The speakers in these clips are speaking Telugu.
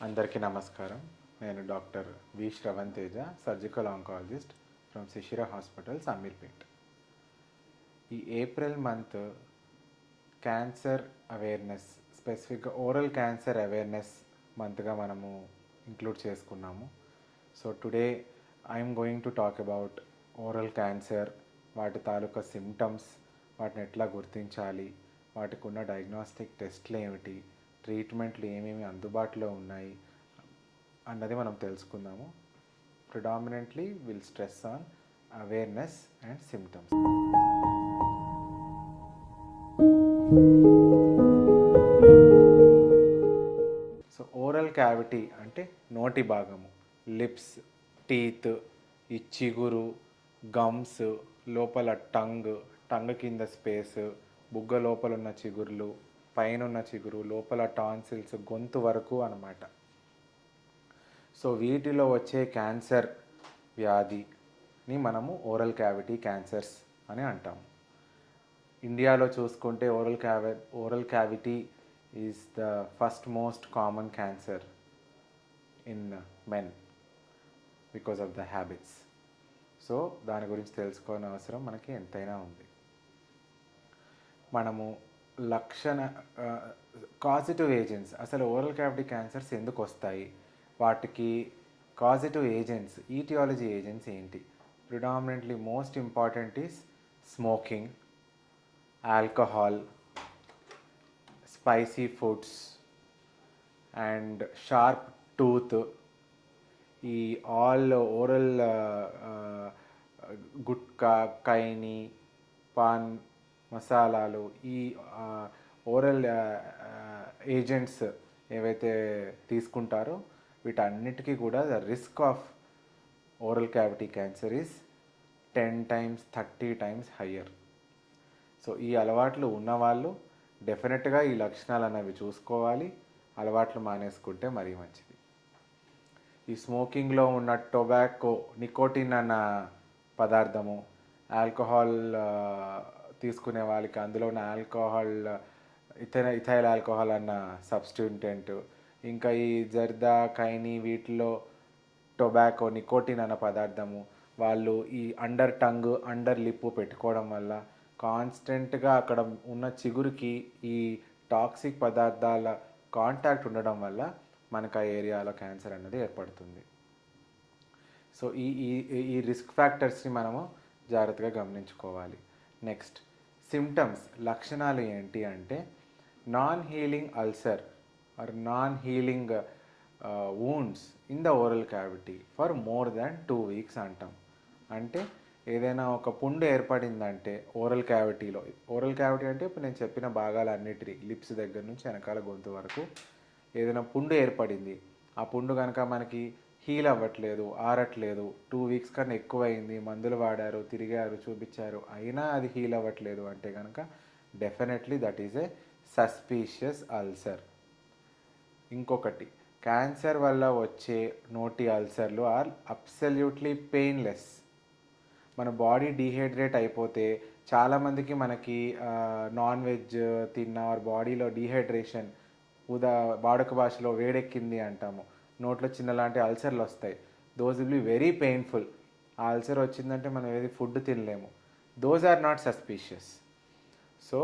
అందరికీ నమస్కారం. నేను doctor V Shravan Teja, surgical oncologist from Shishira hospital, Ameerpet. ఈ ఏప్రిల్ మంత్ క్యాన్సర్ అవేర్నెస్, స్పెసిఫిక్గా ఓరల్ క్యాన్సర్ అవేర్నెస్ మంత్గా మనము ఇంక్లూడ్ చేసుకున్నాము. So today I'm going to talk about oral cancer, వాటి తాలూకా సిమ్టమ్స్, వాటిని ఎట్లా గుర్తించాలి, వాటికి ఉన్న డయాగ్నోస్టిక్ టెస్ట్లు ఏమిటి, ట్రీట్మెంట్లు ఏమేమి అందుబాటులో ఉన్నాయి అన్నది మనం తెలుసుకుందాము. Predominantly will stress on awareness and symptoms. So oral cavity అంటే నోటి భాగము, లిప్స్, టీత్, ఈ చిగురు, గమ్స్, లోపల టంగ్ కింద స్పేస్, బుగ్గ లోపల ఉన్న చిగుర్లు, పైన ఉన్న చిగురు, లోపల టాన్సిల్స్, గొంతు వరకు అన్నమాట. సో వీటిలో వచ్చే క్యాన్సర్ వ్యాధిని మనము ఓరల్ క్యావిటీ క్యాన్సర్స్ అని అంటాము. ఇండియాలో చూసుకుంటే oral cavity is the first most common cancer in men because of the habits. So దాని గురించి తెలుసుకోవాల్సిన అవసరం మనకి ఎంతైనా ఉంది. మనము కాజిటివ్ ఏజెంట్స్, అసలు ఓరల్ క్యావిటీ క్యాన్సర్స్ ఎందుకు వస్తాయి, వాటికి కాజిటివ్ ఏజెంట్స్, ఈటియాలజీ ఏజెంట్స్ ఏంటి? Predominantly most important is smoking, alcohol, spicy foods and sharp tooth. ఈ ఆల్ ఓరల్ గుట్కా, కైని, పాన్ మసాలాలు, ఈ ఓరల్ ఏజెంట్స్ ఏవైతే తీసుకుంటారో వీటన్నిటికీ కూడా the risk of oral cavity cancer is 10 times 30 times higher. So ఈ అలవాట్లు ఉన్నవాళ్ళు డెఫినెట్గా ఈ లక్షణాలు అనేవి చూసుకోవాలి. అలవాట్లు మానేసుకుంటే మరీ మంచిది. ఈ స్మోకింగ్లో ఉన్న టొబాకో, నికోటిన్ అన్న పదార్థము, ఆల్కహాల్ తీసుకునే వాళ్ళకి అందులో ఉన్న ఆల్కహాల్, ఇథైల్ ఆల్కహాల్ అన్న సబ్స్టిట్యూటెంట్, ఇంకా ఈ జర్దా, కైని, వీటిలో టొబాకో, నికోటిన్ అన్న పదార్థము, వాళ్ళు ఈ అండర్ టంగ్, అండర్ లిప్ పెట్టుకోవడం వల్ల కాన్స్టెంట్గా అక్కడ ఉన్న చిగురికి ఈ టాక్సిక్ పదార్థాల కాంటాక్ట్ ఉండడం వల్ల మనకు ఆ ఏరియాలో క్యాన్సర్ అన్నది ఏర్పడుతుంది. సో ఈ ఈ రిస్క్ ఫ్యాక్టర్స్ని మనము జాగ్రత్తగా గమనించుకోవాలి. నెక్స్ట్ సిమ్టమ్స్, లక్షణాలు ఏంటి అంటే non healing ulcer or non healing wounds in the oral cavity for more than 2 weeks అంటాం. అంటే ఏదైనా ఒక పుండు ఏర్పడిందంటే ఓరల్ క్యావిటీలో, ఓరల్ క్యావిటీ అంటే ఇప్పుడు నేను చెప్పిన భాగాలన్నిటినీ, లిప్స్ దగ్గర నుంచి వెనకాల గొంతు వరకు ఏదైనా పుండు ఏర్పడింది, ఆ పుండు కనుక మనకి హీల్ అవ్వట్లేదు, ఆరట్లేదు, 2 weeks కన్నా ఎక్కువ అయింది, మందులు వాడారు, తిరిగారు, చూపించారు, అయినా అది హీల్ అవ్వట్లేదు అంటే కనుక definitely that is a suspicious ulcer. ఇంకొకటి, క్యాన్సర్ వల్ల వచ్చే నోటి అల్సర్లు ఆర్ అబ్సల్యూట్లీ పెయిన్లెస్. మన బాడీ డీహైడ్రేట్ అయిపోతే చాలామందికి మనకి నాన్ వెజ్ తిన్న బాడీలో డీహైడ్రేషన్, వాడుక భాషలో వేడెక్కింది అంటాము, నోట్లో చిన్నలాంటి అల్సర్లు వస్తాయి. Those will be very painful. ఆ అల్సర్ వచ్చిందంటే మనం ఏది ఫుడ్ తినలేము. Those are not suspicious. So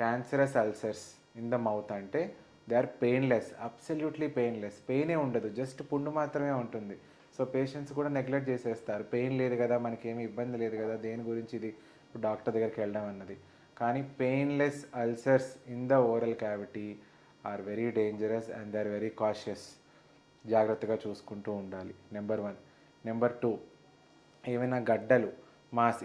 cancerous ulcers in the mouth అంటే they are painless, absolutely painless. పెయినే ఉండదు, జస్ట్ పుండు మాత్రమే ఉంటుంది. సో పేషెంట్స్ కూడా నెగ్లెక్ట్ చేసేస్తారు, పెయిన్ లేదు కదా, మనకేమీ ఇబ్బంది లేదు కదా, దేని గురించి ఇది ఇప్పుడు డాక్టర్ దగ్గరికి వెళ్ళడం అన్నది. కానీ painless ulcers in the oral cavity are very dangerous and they are very cautious. జాగ్రత్తగా చూసుకుంటూ ఉండాలి, నెంబర్ 1. నెంబర్ 2, ఏమైనా గడ్డలు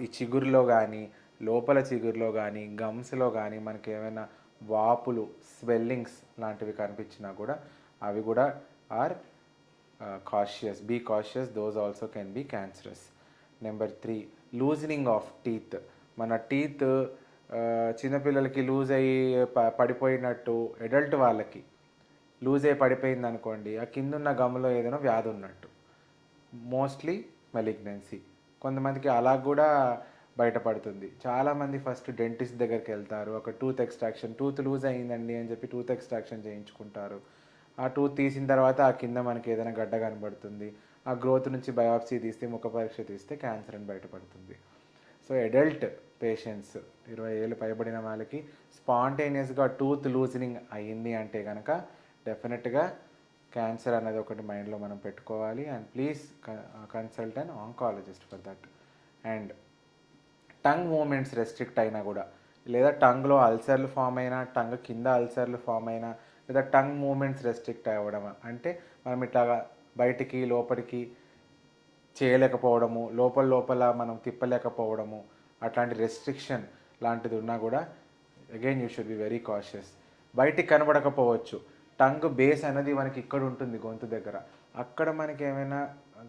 ఈ చిగురులో కానీ, లోపల చిగురులో కానీ, గమ్స్లో కానీ మనకి ఏమైనా వాపులు, స్వెల్లింగ్స్ లాంటివి కనిపించినా కూడా అవి కూడా are cautious. Be cautious, those also can be cancerous. నెంబర్ 3, లూజనింగ్ ఆఫ్ టీత్. మన టీత్ చిన్నపిల్లలకి లూజ్ అయ్యి పడిపోయినట్టు, అడల్ట్ వాళ్ళకి లూజ్ అయ్యి పడిపోయింది అనుకోండి, ఆ కిందున్న గమ్లో ఏదైనా వ్యాధి ఉన్నట్టు, మోస్ట్లీ మెలిగ్నెన్సీ. కొంతమందికి అలా కూడా బయటపడుతుంది. చాలామంది ఫస్ట్ డెంటిస్ట్ దగ్గరికి వెళ్తారు, ఒక టూత్ ఎక్స్ట్రాక్షన్, టూత్ లూజ్ అయ్యిందండి అని చెప్పి టూత్ ఎక్స్ట్రాక్షన్ చేయించుకుంటారు. ఆ టూత్ తీసిన తర్వాత ఆ కింద మనకి ఏదైనా గడ్డ కనబడుతుంది. ఆ గ్రోత్ నుంచి బయాప్సీ తీస్తే, ముఖ పరీక్ష తీస్తే క్యాన్సర్ అని బయటపడుతుంది. సో అడల్ట్ పేషెంట్స్ 20 ఏళ్ళు పైబడిన వాళ్ళకి స్పాంటేనియస్గా టూత్ లూజనింగ్ అయ్యింది అంటే కనుక డెఫినెట్గా క్యాన్సర్ అనేది ఒకటి మైండ్లో మనం పెట్టుకోవాలి. And please consult an oncologist for that. And tongue movements restrict అయినా కూడా, లేదా టంగ్లో అల్సర్లు ఫామ్ అయినా, టంగ్ కింద అల్సర్లు ఫామ్ అయినా, లేదా టంగ్ మూమెంట్స్ రెస్ట్రిక్ట్ అవ్వడం అంటే మనం ఇట్లాగా బయటికి లోపలికి చేయలేకపోవడము, లోపల లోపల మనం తిప్పలేకపోవడము, అట్లాంటి రెస్ట్రిక్షన్ లాంటిది ఉన్నా కూడా again you should be very cautious. బయటికి కనబడకపోవచ్చు, టంగ్ బేస్ అనేది మనకి ఇక్కడ ఉంటుంది గొంతు దగ్గర, అక్కడ మనకి ఏమైనా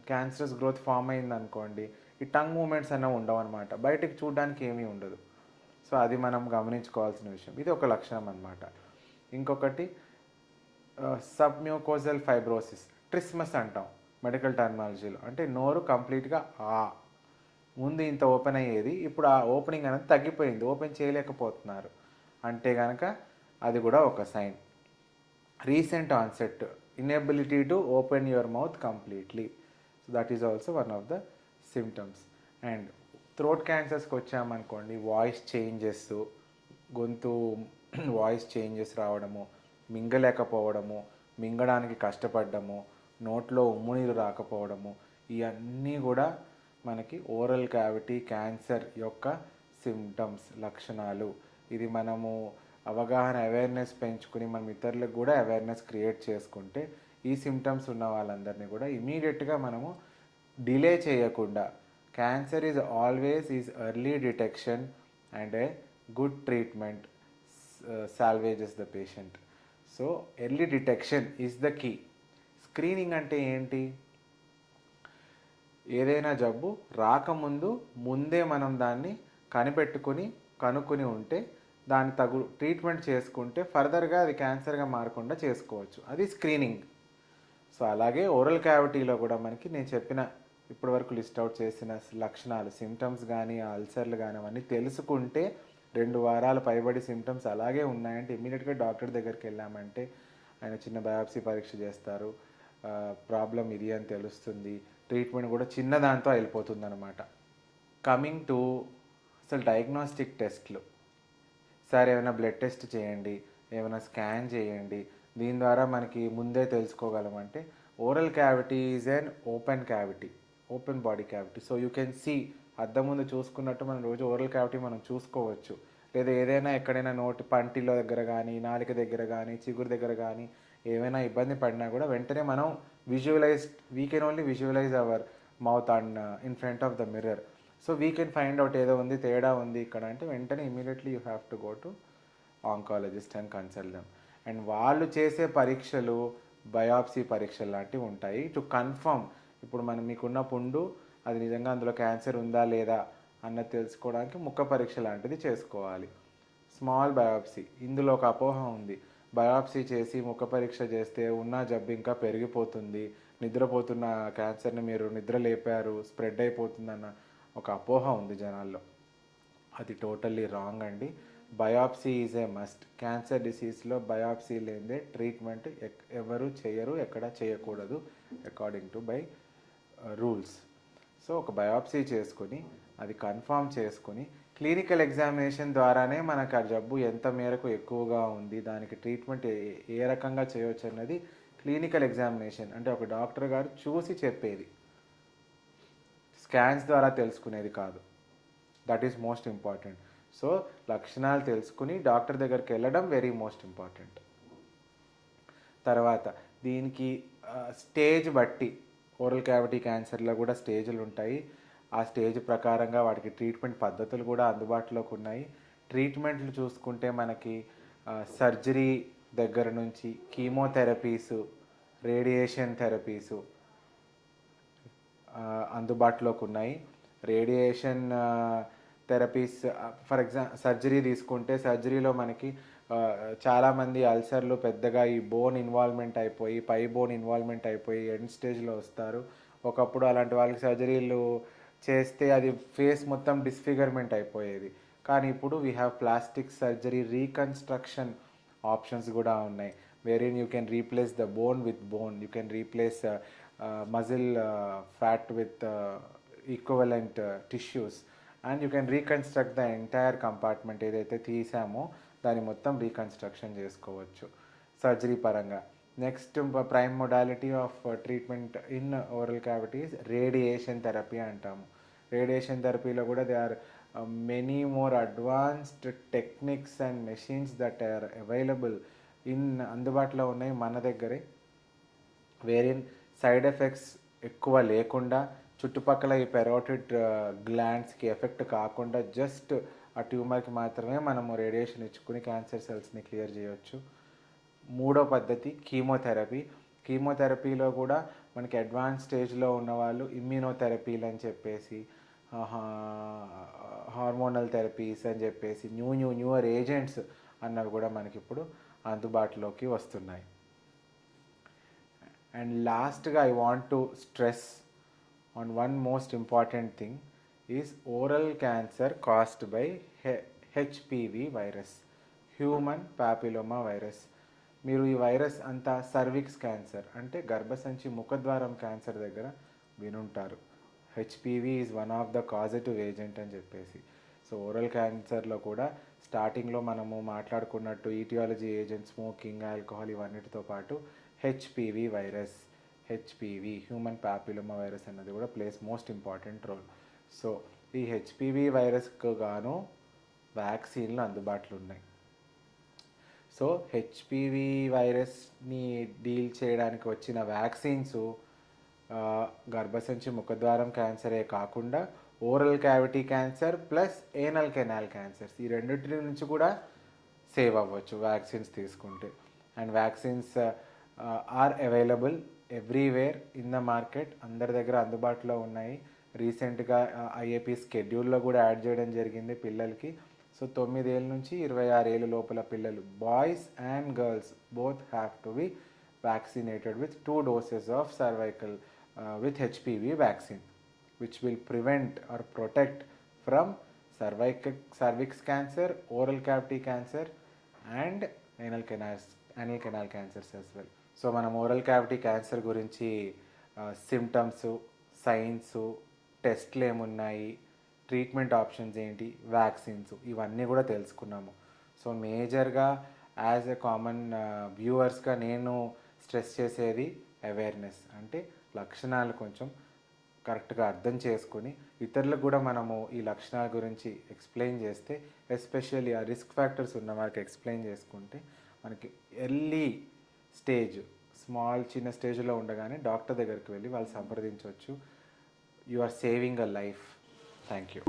క్యాన్సరస్ గ్రోత్ ఫామ్ అయింది అనుకోండి, ఈ టంగ్ మూమెంట్స్ అనేవి ఉండవు అనమాట, బయటికి చూడడానికి ఏమీ ఉండదు. సో అది మనం గమనించుకోవాల్సిన విషయం. ఇది ఒక లక్షణం అనమాట. ఇంకొకటి సబ్మ్యూకోజల్ ఫైబ్రోసిస్, ట్రిస్మస్ అంటాం మెడికల్ టర్మినాలజీలో. అంటే నోరు కంప్లీట్గా ముందు ఇంత ఓపెన్ అయ్యేది, ఇప్పుడు ఆ ఓపెనింగ్ అనేది తగ్గిపోయింది, ఓపెన్ చేయలేకపోతున్నారు అంటే కనుక అది కూడా ఒక sign. Recent onset inability to open your mouth completely, so that is also one of the symptoms. And throat క్యాన్సర్స్కి వచ్చామనుకోండి, వాయిస్ చేంజెస్, గొంతు వాయిస్ చేంజెస్ రావడము, మింగలేకపోవడము, మింగడానికి కష్టపడ్డము, నోట్లో ఉమ్మునీరు రాకపోవడము, ఇవన్నీ కూడా మనకి ఓరల్ క్యావిటీ క్యాన్సర్ యొక్క సిమ్టమ్స్, లక్షణాలు. ఇది మనము అవగాహన, అవేర్నెస్ పెంచుకుని మనం ఇతరులకు కూడా అవేర్నెస్ క్రియేట్ చేసుకుంటే ఈ సిమ్టమ్స్ ఉన్న వాళ్ళందరినీ కూడా ఇమీడియట్గా మనము డిలే చేయకుండా, cancer is always is early detection and a good treatment salvages the patient. So early detection is the key. Screening అంటే ఏంటి? ఏదైనా జబ్బు రాకముందు ముందే మనం దాన్ని కనుక్కొని ఉంటే దాని తగు ట్రీట్మెంట్ చేసుకుంటే ఫర్దర్గా అది క్యాన్సర్గా మారకుండా చేసుకోవచ్చు. అది స్క్రీనింగ్. సో అలాగే ఓరల్ క్యావిటీలో కూడా మనకి నేను చెప్పిన ఇప్పటివరకు లిస్ట్ అవుట్ చేసిన లక్షణాలు, సిమ్టమ్స్ కానీ అల్సర్లు కానీ అవన్నీ తెలుసుకుంటే 2 వారాలు పైబడి సిమ్టమ్స్ అలాగే ఉన్నాయంటే ఇమీడియట్గా డాక్టర్ దగ్గరికి వెళ్ళామంటే ఆయన చిన్న బయాప్సీ పరీక్ష చేస్తారు, ప్రాబ్లం ఇది అని తెలుస్తుంది, ట్రీట్మెంట్ కూడా చిన్న దాంతో వెళ్ళిపోతుంది అనమాట. కమింగ్ టు అసలు డయాగ్నోస్టిక్ టెస్ట్లు, సార్ ఏమైనా బ్లడ్ టెస్ట్ చేయండి, ఏమైనా స్కాన్ చేయండి, దీని ద్వారా మనకి ముందే తెలుసుకోగలమంటే oral cavity is an open cavity, open body cavity. So you can see, అద్దం ముందు చూసుకున్నట్టు మనం రోజు ఓరల్ క్యావిటీ మనం చూసుకోవచ్చు. లేదా ఏదైనా ఎక్కడైనా నోటి పంటిలో దగ్గర కానీ, నాలుక దగ్గర కానీ, చిగురు దగ్గర కానీ ఏమైనా ఇబ్బంది పడినా కూడా వెంటనే మనం we can only visualize our mouth and in front of the mirror. So we can find out ఏదో ఉంది, తేడా ఉంది ఇక్కడ అంటే వెంటనే immediately you have to go to oncologist and consult them. And వాళ్ళు చేసే పరీక్షలు బయాప్సీ పరీక్షలు లాంటివి ఉంటాయి టు కన్ఫర్మ్. ఇప్పుడు మీకున్న పుండు అది నిజంగా అందులో క్యాన్సర్ ఉందా లేదా అన్నది తెలుసుకోవడానికి ముఖ పరీక్ష లాంటిది చేసుకోవాలి. స్మాల్ బయాప్సీ, ఇందులో ఒక అపోహ ఉంది, బయాప్సీ చేసి ముఖ పరీక్ష చేస్తే ఉన్న జబ్బు ఇంకా పెరిగిపోతుంది, నిద్రపోతున్న క్యాన్సర్ని మీరు నిద్ర లేపారు, స్ప్రెడ్ అయిపోతుందన్న ఒక అపోహ ఉంది జనాల్లో. అది టోటల్లీ రాంగ్ అండి. Biopsy is a must. Cancer డిసీజ్లో బయాప్సీ లేనిదే ట్రీట్మెంట్ ఎవరు చేయరు, ఎక్కడ చేయకూడదు according to by rules. So ఒక బయాప్సీ చేసుకొని అది కన్ఫర్మ్ చేసుకొని క్లినికల్ ఎగ్జామినేషన్ ద్వారానే మనకు ఆ జబ్బు ఎంత మేరకు ఎక్కువగా ఉంది, దానికి ట్రీట్మెంట్ ఏ రకంగా చేయవచ్చు అన్నది క్లినికల్ ఎగ్జామినేషన్ అంటే ఒక డాక్టర్ గారు చూసి చెప్పేది, స్కాన్స్ ద్వారా తెలుసుకునేది కాదు. That is most important. So లక్షణాలు తెలుసుకుని డాక్టర్ దగ్గరికి వెళ్ళడం వెరీ మోస్ట్ ఇంపార్టెంట్. తర్వాత దీనికి స్టేజ్ బట్టి, ఓరల్ క్యావిటీ క్యాన్సర్లో కూడా స్టేజ్లు ఉంటాయి. ఆ స్టేజ్ ప్రకారంగా వాటికి ట్రీట్మెంట్ పద్ధతులు కూడా అందుబాటులోకి ఉన్నాయి. ట్రీట్మెంట్లు చూసుకుంటే మనకి సర్జరీ దగ్గర నుంచి కీమోథెరపీసు, రేడియేషన్ థెరపీసు అందుబాటులోకి ఉన్నాయి. రేడియేషన్ థెరపీస్ ఫర్ సర్జరీ తీసుకుంటే సర్జరీలో మనకి చాలామంది అల్సర్లు పెద్దగా ఈ బోన్ ఇన్వాల్వ్మెంట్ అయిపోయి, పై బోన్ ఇన్వాల్వ్మెంట్ అయిపోయి ఎండ్ స్టేజ్లో వస్తారు. ఒకప్పుడు అలాంటి వాళ్ళకి సర్జరీలు చేస్తే అది ఫేస్ మొత్తం డిస్ఫిగర్మెంట్ అయిపోయేది. కానీ ఇప్పుడు we have plastic surgery reconstruction options కూడా ఉన్నాయి. wherein you can replace the bone with bone, you can replace muscle fat with equivalent tissues, and you can reconstruct the entire compartment ఏదైతే తీసామో దాని మొత్తం రీకన్స్ట్రక్షన్ చేసుకోవచ్చు సర్జరీ పరంగా. Next prime modality of treatment in oral cavities radiation therapy అంటాము. రేడియేషన్ థెరపీలో కూడా they are many more advanced techniques and machines that are available అందుబాటులో ఉన్నాయి మన దగ్గరే, వేరిన్ సైడ్ ఎఫెక్ట్స్ ఎక్కువ లేకుండా, చుట్టుపక్కల ఈ పెరోటిడ్ గ్లాండ్స్కి ఎఫెక్ట్ కాకుండా జస్ట్ ఆ ట్యూమర్కి మాత్రమే మనము రేడియేషన్ ఇచ్చుకుని క్యాన్సర్ సెల్స్ని క్లియర్ చేయొచ్చు. మూడో పద్ధతి కీమోథెరపీ. కీమోథెరపీలో కూడా మనకి అడ్వాన్స్ స్టేజ్లో ఉన్నవాళ్ళు ఇమ్యూనోథెరపీలు అని చెప్పేసి, హార్మోనల్ థెరపీస్ అని చెప్పేసి న్యూయర్ ఏజెంట్స్ అన్నవి కూడా మనకి ఇప్పుడు అందుబాటులోకి వస్తున్నాయి. అండ్ లాస్ట్గా I want to stress on one most important thing is oral cancer caused by HPV virus, human papilloma virus. మీరు ఈ వైరస్ అంతా సర్విక్స్ క్యాన్సర్ అంటే గర్భసంచి ముఖద్వారం క్యాన్సర్ దగ్గర వినుంటారు. HPV is one of the causative agent అని చెప్పేసి. సో ఓరల్ క్యాన్సర్లో కూడా స్టార్టింగ్లో మనము మాట్లాడుకున్నట్టు ఈటియాలజీ ఏజెంట్, స్మోకింగ్, ఆల్కహాల్ ఇవన్నిటితో పాటు HPV virus, HPV human papilloma virus అన్నది కూడా plays most important role. So ఈ హెచ్పివి వైరస్కు గాను వ్యాక్సిన్లు అందుబాటులో ఉన్నాయి. సో హెచ్పివి వైరస్ని డీల్ చేయడానికి వచ్చిన వ్యాక్సిన్స్ గర్భసంచి ముఖద్వారం క్యాన్సరే కాకుండా oral cavity cancer plus anal canal cancers ఈ రెండింటి నుంచి కూడా సేవ్ అవ్వచ్చు వ్యాక్సిన్స్ తీసుకుంటే. And vaccines are available everywhere in the market, అందరి దగ్గర అందుబాటులో ఉన్నాయి. రీసెంట్గా ఐఏపీ స్కెడ్యూల్లో కూడా యాడ్ చేయడం జరిగింది పిల్లలకి. సో 9 ఏళ్ళ నుంచి 26 ఏళ్ళ లోపల పిల్లలు, boys and girls both have to be vaccinated with 2 doses of cervical with HPV vaccine which will prevent or protect from cervix cancer, oral cavity cancer and anal canal cancers as well. So మనం ఓరల్ క్యావిటీ క్యాన్సర్ గురించి సిమ్టమ్స్, సైన్స్, టెస్ట్లు ఏమున్నాయి, ట్రీట్మెంట్ ఆప్షన్స్ ఏంటి, వ్యాక్సిన్స్ ఇవన్నీ కూడా తెలుసుకున్నాము. సో మేజర్గా యాజ్ ఎ కామన్ వ్యూవర్స్గా నేను స్ట్రెస్ చేసేది అవేర్నెస్, అంటే లక్షణాలు కొంచెం కరెక్ట్గా అర్థం చేసుకొని ఇతరులకు కూడా మనము ఈ లక్షణాల గురించి ఎక్స్ప్లెయిన్ చేస్తే, ఎస్పెషల్లీ ఆ రిస్క్ ఫ్యాక్టర్స్ ఉన్న వారికి ఎక్స్ప్లెయిన్ చేసుకుంటే మనకి ఎర్లీ స్టేజ్, చిన్న స్టేజ్లో ఉండగానే డాక్టర్ దగ్గరికి వెళ్ళి వాళ్ళు సంప్రదించవచ్చు. You are saving a life. Thank you.